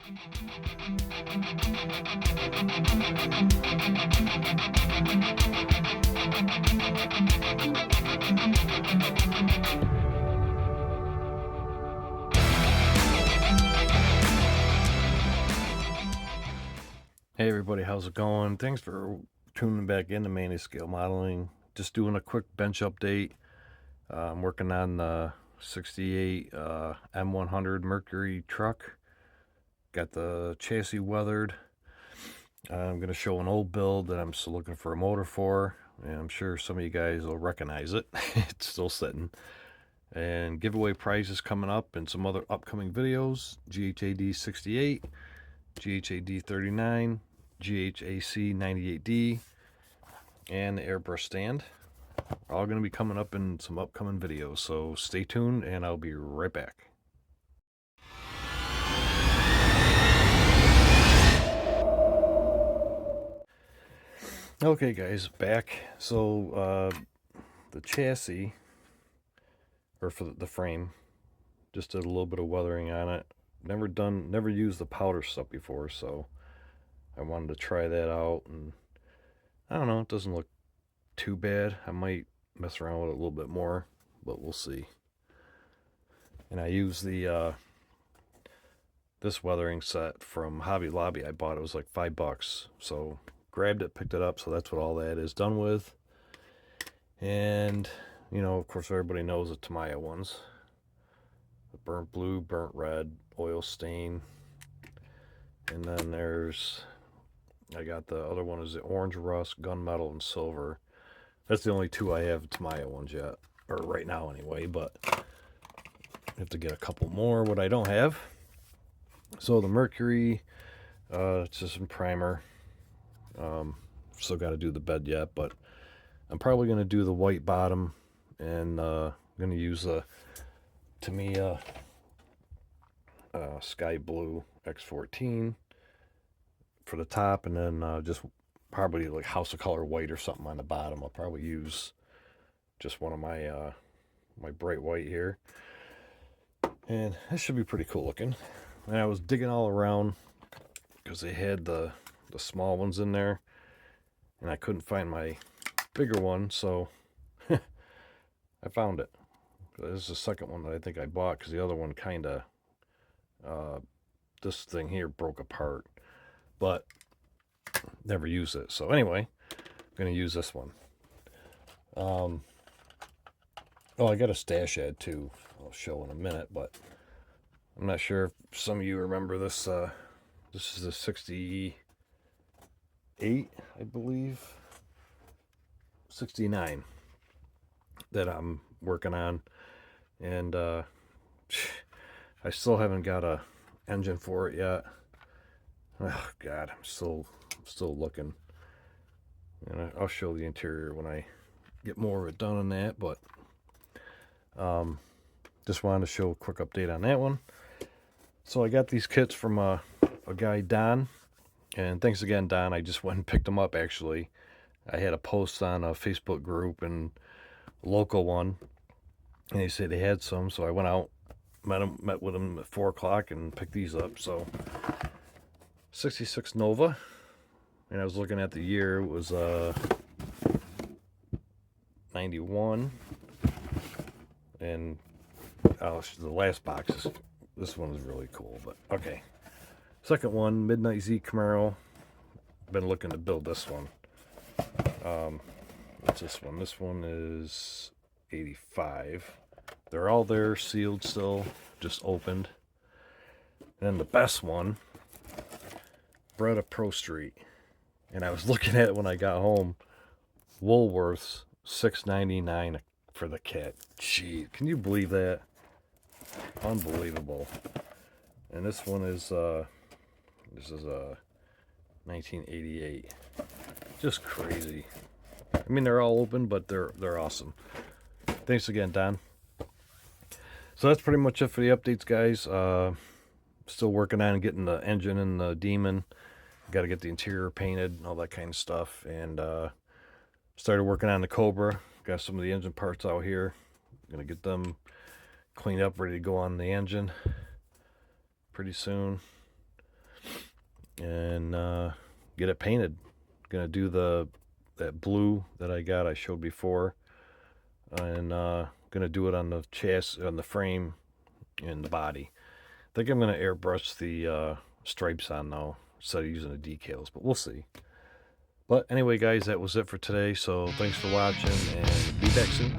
Hey everybody, how's it going? Thanks for tuning back into Manny Scale Modeling. Just doing a quick bench update. I'm working on the 68 M100 Mercury truck. Got the chassis weathered. I'm going to show an old build that I'm still looking for a motor for. And I'm sure some of you guys will recognize it. It's still sitting. And giveaway prizes coming up and some other upcoming videos. GHAD 68, GHAD 39, GHAC 98D, and the airbrush stand. All going to be coming up in some upcoming videos, so stay tuned and I'll be right back. Okay guys, back. So the chassis, or for the frame, just did a little bit of weathering on it. Never used the powder stuff before, so I wanted to try that out, and I don't know, it doesn't look too bad. I might mess around with it a little bit more, but we'll see. And I use the this weathering set from Hobby Lobby. I bought it was like $5, so grabbed it, picked it up. So that's what all that is done with. And you know, of course, everybody knows the Tamiya ones: the burnt blue, burnt red, oil stain, and then I got the other one is the orange rust, gunmetal, and silver. That's the only two I have Tamiya ones yet, or right now anyway, but I have to get a couple more, what I don't have. So the Mercury, it's just some primer. Still got to do the bed yet, but I'm probably going to do the white bottom, and I'm going to use the Tamiya Sky Blue X14 for the top, and then just probably like House of Color white or something on the bottom. I'll probably use just one of my my bright white here, and this should be pretty cool looking. And I was digging all around because they had the small ones in there, and I couldn't find my bigger one, so I found it. This is the second one that I think I bought, because the other one kind of this thing here broke apart, but never used it. So anyway, I'm gonna use this one. Oh, I got a stash ad too, I'll show in a minute, but I'm not sure if some of you remember this. This is the 68, I believe, 69 that I'm working on, and I still haven't got a engine for it yet. Oh God, I'm still looking, and I'll show the interior when I get more of it done on that. But just wanted to show a quick update on that one. So I got these kits from a guy, Don, and thanks again, Don. I just went and picked them up. Actually, I had a post on a Facebook group and a local one, and they said they had some, so I went out, met with him at 4 o'clock and picked these up. So 66 Nova, and I was looking at the year, it was 91, and the last box is, this one is really cool. But okay, second one, Midnight Z Camaro. Been looking to build this one. What's this one? This one is 85. They're all there, sealed still, just opened. And then the best one, Breda Pro Street. And I was looking at it when I got home. Woolworth's $6.99 for the kit. Gee, can you believe that? Unbelievable. And this one is this is 1988. Just crazy. I mean, they're all open, but they're awesome. Thanks again, Don. So that's pretty much it for the updates, guys. Still working on getting the engine and the Demon. Got to get the interior painted and all that kind of stuff. And started working on the Cobra. Got some of the engine parts out here. Gonna get them cleaned up, ready to go on the engine pretty soon. and get it painted. Gonna do that blue that I showed before, and gonna do it on the chassis, on the frame, and the body. I think I'm gonna airbrush the stripes on now instead of using the decals, but we'll see. But anyway, guys, that was it for today. So thanks for watching, and be back soon.